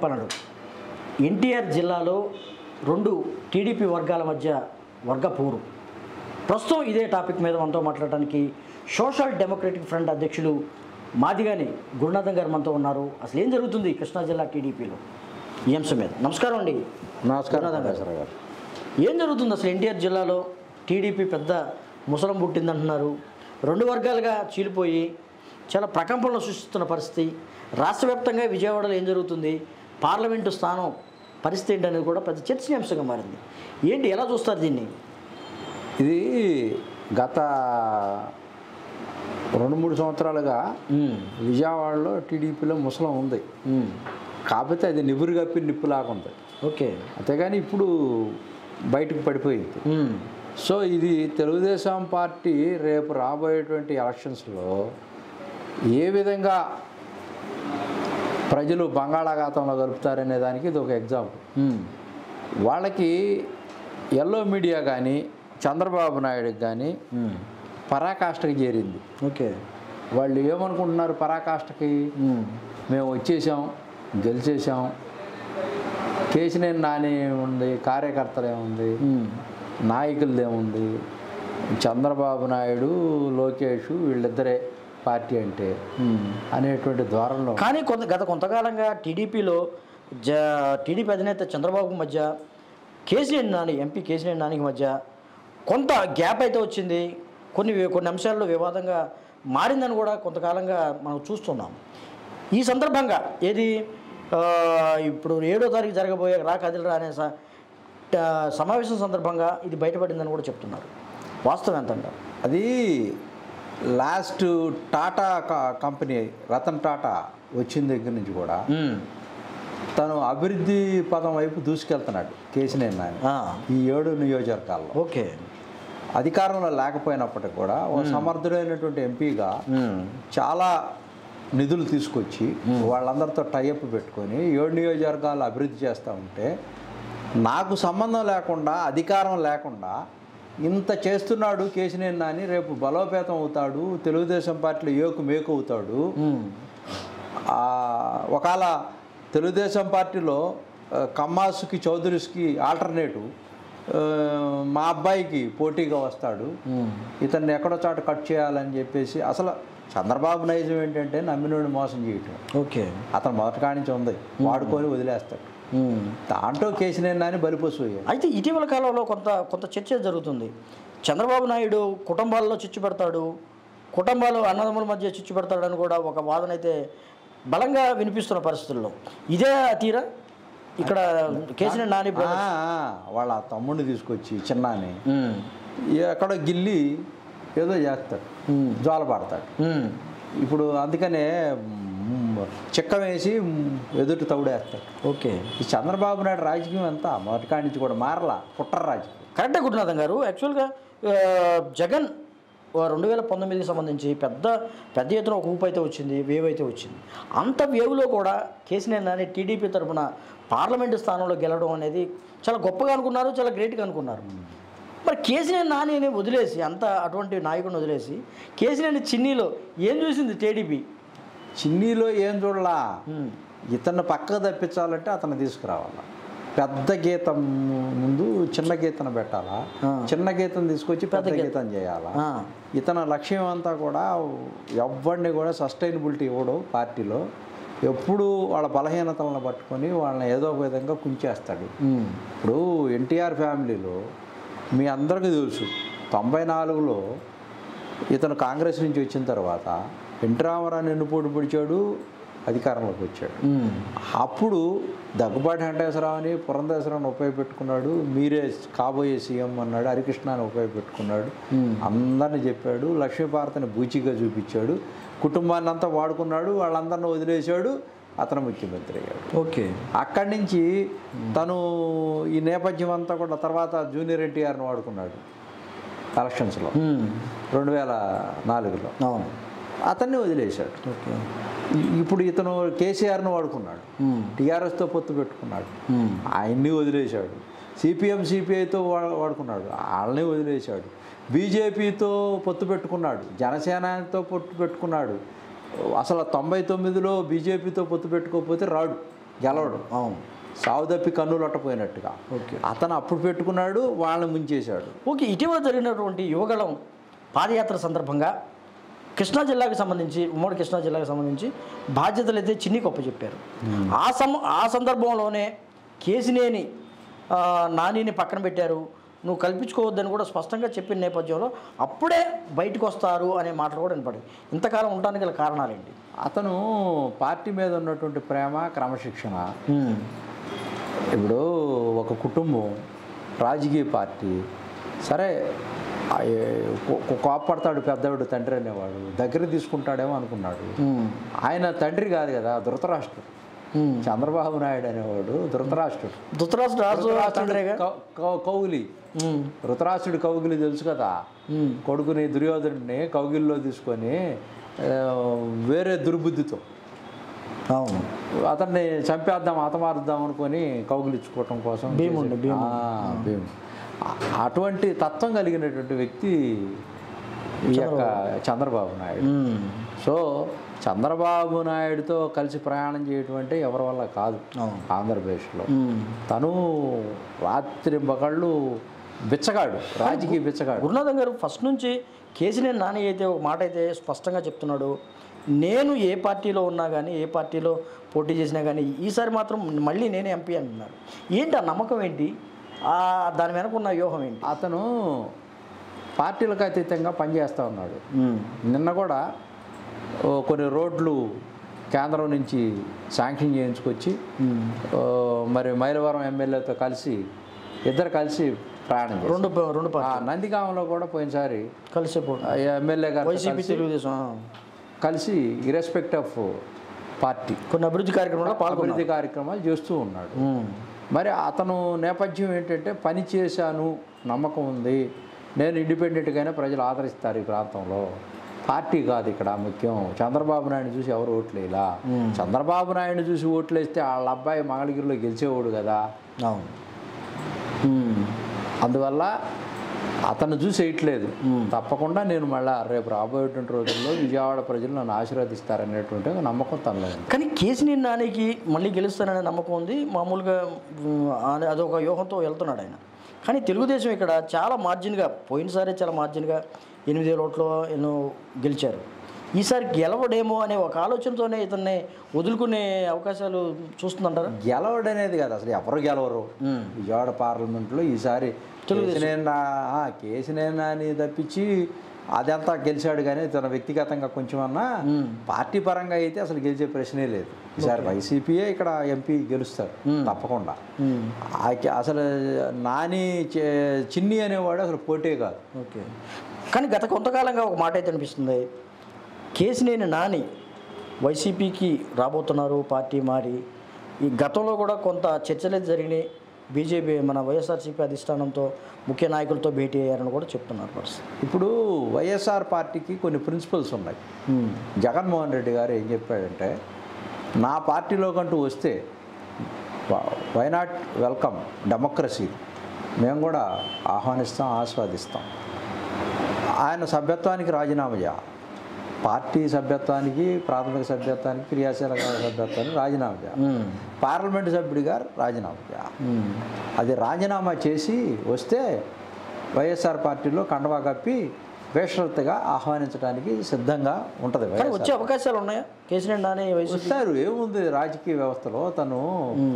చెప్పగలడు. ఎన్టీఆర్ జిల్లాలో రెండు టీడీపీ వర్గాల మధ్య వర్గ పోరు. ప్రస్తుతం ఇదే టాపిక్ మీద మనతో మాట్లాడడానికి సోషల్ డెమోక్రటిక్ ఫ్రంట్ అధ్యక్షులు మాదిగాని గురునాథం గారు మనతో ఉన్నారు. అసలు ఏం జరుగుతుంది కృష్ణా జిల్లా టీడీపీలో ఈ అంశం మీద? నమస్కారం అండి. నమస్కారం గారు. ఏం జరుగుతుంది అసలు ఎన్టీఆర్ జిల్లాలో? టీడీపీ పెద్ద ముసలం పుట్టిందంటున్నారు. రెండు వర్గాలుగా చీలిపోయి చాలా ప్రకంపనలు సృష్టిస్తున్న పరిస్థితి. రాష్ట్ర వ్యాప్తంగా విజయవాడలో ఏం జరుగుతుంది, పార్లమెంటు స్థానం పరిస్థితి ఏంటి అనేది కూడా పెద్ద చర్చనీయాంశంగా మారింది. ఏంటి, ఎలా చూస్తారు దీన్ని? ఇది గత 2-3 సంవత్సరాలుగా విజయవాడలో టీడీపీలో ముసలం ఉంది. కాకపోతే అది నిబురు కప్పి నిప్పులాగా ఉంది. ఓకే. అంతేగాని ఇప్పుడు బయటకు పడిపోయింది. సో ఇది తెలుగుదేశం పార్టీ రేపు రాబోయేటువంటి ఎలక్షన్స్లో ఏ విధంగా ప్రజలు బంగాళాఖాతంలో గలుపుతారనే దానికి ఇది ఒక ఎగ్జాంపుల్. వాళ్ళకి ఎల్లో మీడియా కానీ చంద్రబాబు నాయుడుకి కానీ పరాకాష్ఠకి చేరింది. ఓకే. వాళ్ళు ఏమనుకుంటున్నారు? పరాకాష్ఠకి మేము వచ్చేసాం, గెలిచేసాం, కేసినేని నాని ఏముంది, కార్యకర్తలు ఏముంది, నాయకులది ఏముంది, చంద్రబాబు నాయుడు లోకేష్ వీళ్ళిద్దరే పార్టీ అంటే అనేటువంటి ధోరణిలో. కానీ గత కొంతకాలంగా టీడీపీలో టీడీపీ అధినేత చంద్రబాబు మధ్య కేసినేని నాని, ఎంపీ కేసినేని నానికి మధ్య కొంత గ్యాప్ అయితే వచ్చింది. కొన్ని అంశాల్లో వివాదంగా మారిందని కూడా కొంతకాలంగా మనం చూస్తున్నాం. ఈ సందర్భంగా ఏది ఇప్పుడు 7వ తారీఖు జరగబోయే రా కదిలిరా అనే సమావేశం సందర్భంగా ఇది బయటపడిందని కూడా చెప్తున్నారు. వాస్తవం ఎంతంటారు? అది లాస్ట్ టాటా కంపెనీ రతన్ టాటా వచ్చిన దగ్గర నుంచి కూడా తను అభివృద్ధి పదం వైపు దూసుకెళ్తున్నాడు కేసినేని నాని ఈ 7 నియోజకవర్గాల్లో. ఓకే. అధికారంలో లేకపోయినప్పటికీ కూడా ఒక సమర్థుడైనటువంటి ఎంపీగా చాలా నిధులు తీసుకొచ్చి వాళ్ళందరితో టైఅప్ పెట్టుకొని 7 నియోజకవర్గాలు అభివృద్ధి చేస్తూ ఉంటే నాకు సంబంధం లేకుండా, అధికారం లేకుండా ఇంత చేస్తున్నాడు కేసినేని నాని. రేపు బలోపేతం అవుతాడు, తెలుగుదేశం పార్టీలో మేకు అవుతాడు. ఒకవేళ తెలుగుదేశం పార్టీలో కమ్మాసుకి చౌదరీస్కి ఆల్టర్నేటివ్ మా అబ్బాయికి పోటీగా వస్తాడు, ఇతన్ని ఎక్కడో చాట కట్ చేయాలని చెప్పేసి. అసలు చంద్రబాబు నైజం ఏంటంటే నమ్మినోడిని మోసం చేయటం. ఓకే. అతను మొదటి కాడి నుంచి ఉంది, వాడుకొని వదిలేస్తాడు. దాంట్లో కేసినేని నాని బలిపోసు. అయితే ఇటీవల కాలంలో కొంత చర్చ జరుగుతుంది. చంద్రబాబు నాయుడు కుటుంబాల్లో చిచ్చు పెడతాడు, కుటుంబాలు అన్నదమ్ముల మధ్య చిచ్చు పెడతాడని కూడా ఒక వాదన అయితే బలంగా వినిపిస్తున్న పరిస్థితుల్లో ఇదే తీరా ఇక్కడ కేసినేని నాని వాళ్ళ తమ్ముడిని తీసుకొచ్చి చిన్నాని ఎక్కడో గిల్లి ఏదో చేస్తాడు, జ్వాల పడతాడు. ఇప్పుడు అందుకనే చెక్క వేసి ఎదుటి తౌడేస్తాడు. ఓకే. ఈ చంద్రబాబు నాయుడు రాజకీయం అంతా మొదటికాడి నుంచి కూడా మారలా, కుట్ర రాజకీయం. కరెక్టే గురునాథం గారు. యాక్చువల్గా జగన్ 2019కి సంబంధించి పెద్ద ఎత్తున ఒక ఊపు అయితే వచ్చింది, వేవ్ అయితే వచ్చింది. అంత వేవ్లో కూడా కేసినేని నాని టీడీపీ తరఫున పార్లమెంటు స్థానంలో గెలవడం అనేది చాలా గొప్పగా అనుకున్నారు, చాలా గ్రేట్గా అనుకున్నారు. మరి కేసినేని నానిని వదిలేసి, అటువంటి నాయకుడిని వదిలేసి కేసినేని చిన్నీలో ఏం చూసింది టీడీపీ? చిన్నీలో ఏం చూడలా, ఇతన్ని పక్కకు తప్పించాలంటే అతను తీసుకురావాలా. పెద్ద గీతం ముందు చిన్న గీతను పెట్టాలా, చిన్న గీతం తీసుకొచ్చి పెద్ద గీతం చేయాలా. ఇతని లక్ష్యం అంతా కూడా ఎవరిని కూడా సస్టైనబిలిటీ ఇవ్వడు పార్టీలో. ఎప్పుడు వాళ్ళ బలహీనతలను పట్టుకొని వాళ్ళని ఏదో ఒక విధంగా కుంచేస్తాడు. ఇప్పుడు ఎన్టీఆర్ ఫ్యామిలీలో మీ అందరికీ తెలుసు, 94లో ఇతను కాంగ్రెస్ నుంచి వచ్చిన తర్వాత ఎన్టీ రామారావుని ఎన్నుపోటు పొడిచాడు, అధికారంలోకి వచ్చాడు. అప్పుడు దగ్గుబాటి వెంకటేశ్వరరావుని, పురంధేశ్వరరావుని ఉపయోగపెట్టుకున్నాడు. మీరే కాబోయే సీఎం అన్నాడు. హరికృష్ణని ఉపయోగపెట్టుకున్నాడు. అందరిని చెప్పాడు. లక్ష్మీభారతిని బూచిగా చూపించాడు. కుటుంబాన్ని అంతా వాడుకున్నాడు. వాళ్ళందరిని వదిలేశాడు. అతను ముఖ్యమంత్రి అయ్యాడు. ఓకే. అక్కడి నుంచి తను ఈ నేపథ్యం అంతా కూడా తర్వాత జూనియర్ ఎన్టీఆర్ని వాడుకున్నాడు ఎలక్షన్స్లో 2004లో. అతన్ని వదిలేశాడు. ఇప్పుడు ఇతను కేసీఆర్ను వాడుకున్నాడు, టీఆర్ఎస్తో పొత్తు పెట్టుకున్నాడు, ఆయన్ని వదిలేశాడు. సిపిఎం సిపిఐతో వాడుకున్నాడు, వాళ్ళని వదిలేశాడు. బీజేపీతో పొత్తు పెట్టుకున్నాడు, జనసేనతో పొత్తు పెట్టుకున్నాడు. అసలు 99లో బీజేపీతో పొత్తు పెట్టుకోకపోతే రాడు. గెలవడు. అవును. సావు తప్పి కన్నులొట్టపోయినట్టుగా. ఓకే. అతను అప్పుడు పెట్టుకున్నాడు, వాళ్ళని ముంచేశాడు. ఓకే. ఇటీవల జరిగినటువంటి యువగళం పాదయాత్ర సందర్భంగా కృష్ణా జిల్లాకు సంబంధించి, ఉమ్మడి కృష్ణా జిల్లాకు సంబంధించి బాధ్యతలు అయితే చిన్ని గొప్ప చెప్పారు. ఆ సందర్భంలోనే కేసినేని నానిని పక్కన పెట్టారు. నువ్వు కల్పించుకోవద్దని కూడా స్పష్టంగా చెప్పిన నేపథ్యంలో అప్పుడే బయటకు వస్తారు అనే మాటలు కూడా వినపడింది. ఇంతకాలం ఉండడానికి గల కారణాలేంటి? అతను పార్టీ మీద ఉన్నటువంటి ప్రేమ, క్రమశిక్షణ. ఇప్పుడు ఒక కుటుంబం, రాజకీయ పార్టీ, సరే కోప్పడతాడు పెద్దవాడు తండ్రి అనేవాడు, దగ్గర తీసుకుంటాడేమో అనుకున్నాడు. ఆయన తండ్రి కాదు కదా, ధృతరాష్ట్రుడు. చంద్రబాబు నాయుడు అనేవాడు ధృతరాష్ట్రుడు. కౌగిలి, ధృతరాష్ట్రుడి కౌగిలి తెలుసు కదా. కొడుకుని దుర్యోధనుడిని కౌగిలిలో తీసుకొని వేరే దుర్బుద్ధితో అవును అతన్ని చంపేద్దాం, హతమారుద్దాం అనుకొని కౌగిలించుకోవటం కోసం భీముడు. అటువంటి తత్వం కలిగినటువంటి వ్యక్తి ఈ యొక్క చంద్రబాబు నాయుడు. సో చంద్రబాబు నాయుడుతో కలిసి ప్రయాణం చేయటం అంటే ఎవరి వల్ల కాదు ఆంధ్రప్రదేశ్లో. తను రాత్రి పగళ్ళు బిచ్చగాడు, రాజకీయ బిచ్చగాడు. గురునాథం గారు ఫస్ట్ నుంచి కేసీఆర్ నాని అయితే ఒక మాట అయితే స్పష్టంగా చెప్తున్నాడు, నేను ఏ పార్టీలో ఉన్నా కానీ, ఏ పార్టీలో పోటీ చేసినా కానీ ఈసారి మాత్రం మళ్ళీ నేనే ఎంపీ అంటున్నాడు. ఏంటి ఆ నమ్మకం ఏంటి? దాని వెనక ఉన్న వ్యూహం ఏంటి? అతను పార్టీలకు అతీతంగా పనిచేస్తూ ఉన్నాడు. నిన్న కూడా కొన్ని రోడ్లు కేంద్రం నుంచి శాంక్షన్ చేయించుకొచ్చి మరి మైలవరం ఎమ్మెల్యేతో కలిసి ఇద్దరు కలిసి ప్రయాణం రెండు నందిగామంలో కూడా పోయినసారి కలిసి ఎమ్మెల్యే గారు వైసీపీ తెలుగుదేశం కలిసి ఇర్రెస్పెక్ట్ ఆఫ్ పార్టీ కొన్ని అభివృద్ధి కార్యక్రమాలు చేస్తూ ఉన్నాడు. మరి అతను నేపథ్యం ఏంటంటే, పని చేశాను, నమ్మకం ఉంది, నేను ఇండిపెండెంట్గానే ప్రజలు ఆదరిస్తారు ఈ ప్రాంతంలో, పార్టీ కాదు ఇక్కడ ముఖ్యం. చంద్రబాబు నాయుడు చూసి ఎవరు ఓట్లేలా, చంద్రబాబు నాయుడు చూసి ఓట్లేస్తే వాళ్ళ అబ్బాయి మంగళగిరిలో గెలిచేవాడు కదా. అందువల్ల అతను చూసి వేయట్లేదు. తప్పకుండా నేను మళ్ళీ రేపు రాబోయేటువంటి రోజుల్లో విజయవాడ ప్రజలు నన్ను ఆశీర్వదిస్తారనేటువంటి నమ్మకం తనలో. కానీ కేసీఆర్ నానికి మళ్ళీ గెలుస్తారనే నమ్మకం ఉంది. మామూలుగా అదొక వ్యూహంతో వెళ్తున్నాడు ఆయన. కానీ తెలుగుదేశం ఇక్కడ చాలా మార్జిన్గా, పోయినసారి చాలా మార్జిన్గా 8,000 ఓట్లు ఎన్నో గెలిచారు. ఈసారి గెలవడేమో అనే ఒక ఆలోచనతోనే ఇతన్ని వదులుకునే అవకాశాలు చూస్తుందంటారు. గెలవడనేది కాదు, అసలు ఎవరు గెలవరు విజయవాడ పార్లమెంట్లో ఈసారి. కేసీఆర్ నాని తప్పించి అదంతా గెలిచాడు, కానీ తన వ్యక్తిగతంగా కొంచెం అన్నా పార్టీ పరంగా అయితే అసలు గెలిచే ప్రశ్నే లేదు. ఈసారి వైసీపీయే ఇక్కడ ఎంపీ గెలుస్తారు తప్పకుండా. అసలు నాని చిన్ని అనేవాడు అసలు పోటీ కాదు. ఓకే. కానీ గత కొంతకాలంగా ఒక మాట అయితే అనిపిస్తుంది, కేసినేని నాని వైసీపీకి రాబోతున్నారు పార్టీ మారి. ఈ గతంలో కూడా కొంత చర్చలు జరిగినాయి. బీజేపీ మన వైఎస్ఆర్సీపీ అధిష్టానంతో ముఖ్య నాయకులతో భేటీ అయ్యారని కూడా చెప్తున్నారు. ఇప్పుడు వైఎస్ఆర్ పార్టీకి కొన్ని ప్రిన్సిపల్స్ ఉన్నాయి. జగన్మోహన్ రెడ్డి గారు ఏం చెప్పాడంటే, నా పార్టీలోకంటూ వస్తే వై నాట్ వెల్కమ్ డెమోక్రసీ, మేము కూడా ఆహ్వానిస్తాం, ఆస్వాదిస్తాం. ఆయన సభ్యత్వానికి రాజీనామా చేయాలి, పార్టీ సభ్యత్వానికి, ప్రాథమిక సభ్యత్వానికి, క్రియాశీలక సభ్యత్వానికి రాజీనామా చేయాలి, పార్లమెంటు సభ్యుడిగా రాజీనామా చేయాలి. అది రాజీనామా చేసి వస్తే వైఎస్ఆర్ పార్టీలో కండవా కప్పి బేషరతుగా ఆహ్వానించడానికి సిద్ధంగా ఉంటుంది. వచ్చే అవకాశాలు ఉన్నాయా? కేసీఆర్ నాని వస్తారు. ఏముంది, రాజకీయ వ్యవస్థలో తను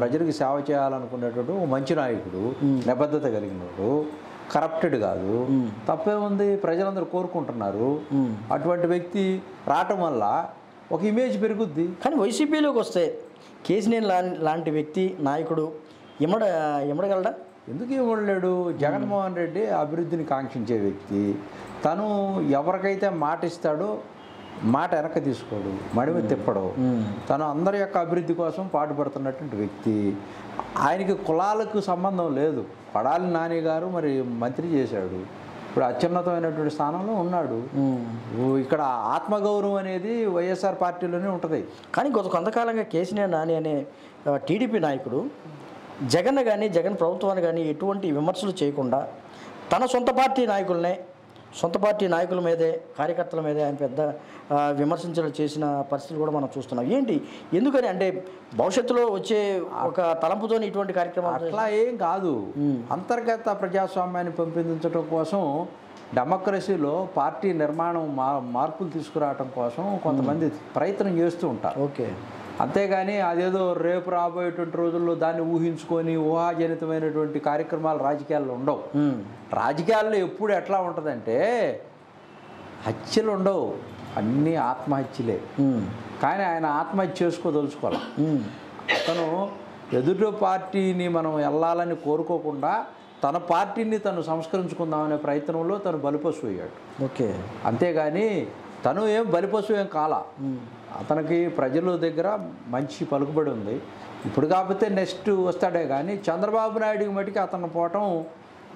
ప్రజలకు సేవ చేయాలనుకునేటప్పుడు మంచి నాయకుడు, నిబద్ధత కలిగినడు, కరప్టెడ్ కాదు, తప్పేముంది, ప్రజలందరూ కోరుకుంటున్నారు. అటువంటి వ్యక్తి రావటం వల్ల ఒక ఇమేజ్ పెరుగుద్ది. కానీ వైసీపీలోకి వస్తే కేసీఆర్ లాంటి వ్యక్తి నాయకుడు ఇమ్మడగలడా? ఎందుకు ఇవ్వలేడు? జగన్మోహన్ రెడ్డి అభివృద్ధిని కాంక్షించే వ్యక్తి. తను ఎవరికైతే మాట ఇస్తాడో మాట వెనక్కి తీసుకోడు, మడిమి తిప్పడు. తను అందరి యొక్క అభివృద్ధి కోసం పాటుపడుతున్నటువంటి వ్యక్తి. ఆయనకి కులాలకు సంబంధం లేదు. కొడాలి నాని గారు మరి మంత్రి చేశాడు, ఇప్పుడు అత్యున్నతమైనటువంటి స్థానంలో ఉన్నాడు. ఇక్కడ ఆత్మగౌరవం అనేది వైఎస్ఆర్ పార్టీలోనే ఉంటుంది. కానీ కొంతకాలంగా కేసీఆర్ నాని అనే టీడీపీ నాయకుడు జగన్ కానీ, జగన్ ప్రభుత్వాన్ని కానీ ఎటువంటి విమర్శలు చేయకుండా తన సొంత పార్టీ నాయకులనే సొంత పార్టీ నాయకుల మీదే కార్యకర్తల మీదే ఆయన పెద్ద విమర్శించడం చేసిన పరిస్థితులు కూడా మనం చూస్తున్నాం. ఏంటి ఎందుకని అంటే భవిష్యత్తులో వచ్చే ఒక తలంపుతో ఇటువంటి కార్యక్రమాలు అట్లా ఏం కాదు. అంతర్గత ప్రజాస్వామ్యాన్ని పెంపొందించడం కోసం, డెమోక్రసీలో పార్టీ నిర్మాణం మార్పులు తీసుకురావడం కోసం కొంతమంది ప్రయత్నం చేస్తూ ఉంటారు. ఓకే, అంతేగాని అదేదో రేపు రాబోయేటువంటి రోజుల్లో దాన్ని ఊహించుకొని ఊహాజనితమైనటువంటి కార్యక్రమాలు రాజకీయాల్లో ఉండవు. రాజకీయాల్లో ఎప్పుడు ఎట్లా ఉంటుందంటే హత్యలు ఉండవు, అన్నీ ఆత్మహత్యలే. కానీ ఆయన ఆత్మహత్య చేసుకోదలుచుకోవాలి. తను ఎదుటి పార్టీని మనం వెళ్ళాలని కోరుకోకుండా తన పార్టీని తను సంస్కరించుకుందామనే ప్రయత్నంలో తను బలిపశువు అయ్యాడు. ఓకే, అంతేగాని తను ఏం బలిపశువు ఏం కాల. అతనికి ప్రజల దగ్గర మంచి పలుకుబడి ఉంది. ఇప్పుడు కాకపోతే నెక్స్ట్ వస్తాడే కానీ చంద్రబాబు నాయుడికి మటుకి అతను పోవటం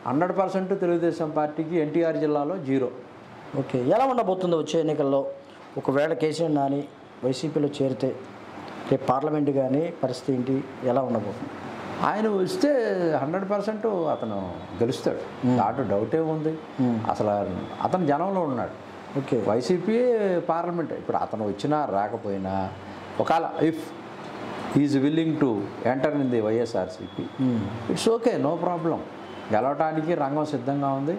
100% తెలుగుదేశం పార్టీకి ఎన్టీఆర్ జిల్లాలో 0. ఓకే, ఎలా ఉండబోతుందో వచ్చే ఎన్నికల్లో? ఒకవేళ కేసీఆర్ నాని వైసీపీలో చేరితే రేపు పార్లమెంట్ కానీ పరిస్థితి ఏంటి, ఎలా ఉండబోతుంది? ఆయన వస్తే 100% అతను గెలుస్తాడు. దాంట్లో డౌటే ఉంది. అసలు అతను జనంలో ఉన్నాడు. ఓకే, వైసీపీ పార్లమెంట్ ఇప్పుడు అతను వచ్చినా రాకపోయినా ఒకవేళ if is willing to enter in the YSRCP, it's okay, no problem. గెలవటానికి రంగం సిద్ధంగా ఉంది.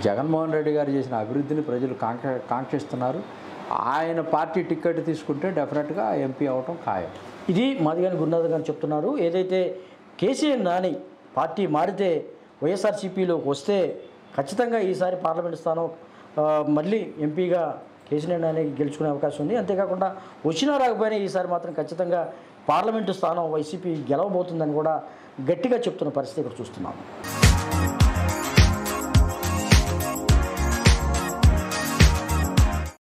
జగన్మోహన్ రెడ్డి గారు చేసిన అభివృద్ధిని ప్రజలు కాంక్షిస్తున్నారు. ఆయన పార్టీ టికెట్ తీసుకుంటే డెఫినెట్గా ఎంపీ అవటం ఖాయం. ఇది మాదిగాని గురునాథ్ గారు చెప్తున్నారు. ఏదైతే కేసీఆర్ నాని పార్టీ మారితే వైఎస్ఆర్సీపీలోకి వస్తే ఖచ్చితంగా ఈసారి పార్లమెంట్ స్థానం మళ్ళీ ఎంపీగా కేసీఆర్ నాని గెలుచుకునే అవకాశం ఉంది. అంతేకాకుండా వచ్చినా రాకపోయినా ఈసారి మాత్రం ఖచ్చితంగా పార్లమెంటు స్థానం వైసీపీ గెలవబోతుందని కూడా గట్టిగా చెప్తున్న పరిస్థితి ఇక్కడ చూస్తున్నాము.